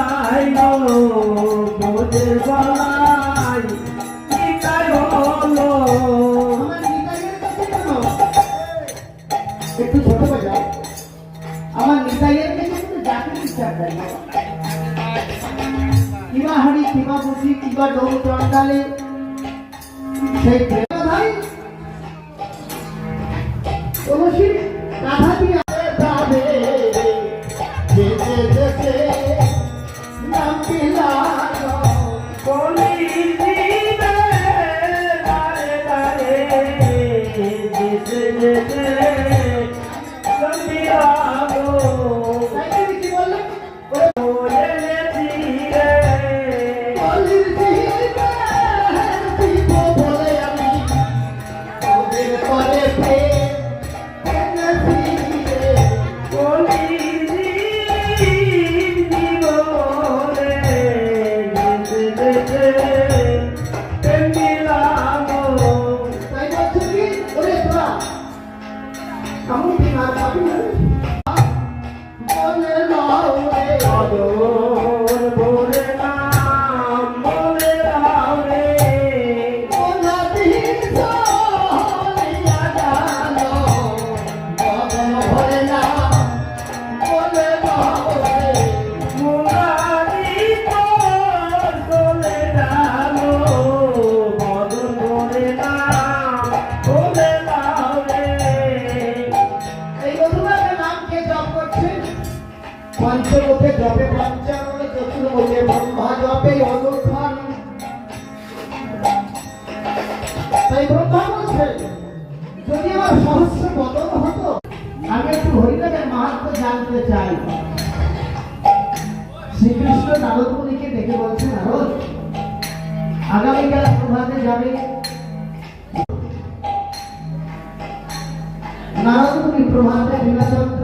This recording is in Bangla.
নিতাই গো মোদের গলায় নিতাই হলো। আমার নিতাইয়ের কাছে কেন একটু ছোট বাজাও, আমার নিতাইয়ের কাছে কিন্তু যাকে ইচ্ছা করে কিবা হাড়ি কিবা বুঝি কিবা ডোম চন্ডালে সেই ভাই তুলসী রাধা দিয়ে যাবে যেতে যেতে নাম পিলানো বলি দিবে দারে দারে যেতে যেতে গম্ভীরাগো তাই কি বললেন বলে ধীরে বলির দিবে দিব বলে আমি ওদের করে প্রেম এনেছি বলি দিব রে যেতে যেতে গম্ভীরাগো। তাই বলছে কি ওরে তোরা আমি বিনা পাবি না বলে নাও রে আদর ভরে নাম বলে দাও রে ওনা দিন সরিয়া জানো বদন ভরে না বলে নাও রে মুরারি তোর চলে যালো বদন ভরে নাম বলে দাও রে। এই রঘুনাথের নাম কে জপ করছে পঞ্চমুখে জপে পঞ্চাননে চতুর্মুখে ব্রহ্মা জপে অনুক্ষণ তাই ব্রহ্মা বলছে যদি আমার সহস্র বদন হতো আমি একটু হরিনাথের মাহাত্ম্য জানতে চাই। শ্রীকৃষ্ণ নারদ মুনিকে ডেকে বলছে নারদ আগামীকাল প্রভাতে যাবে। নারদ মুনি প্রভাতে লীলাচন্দ্র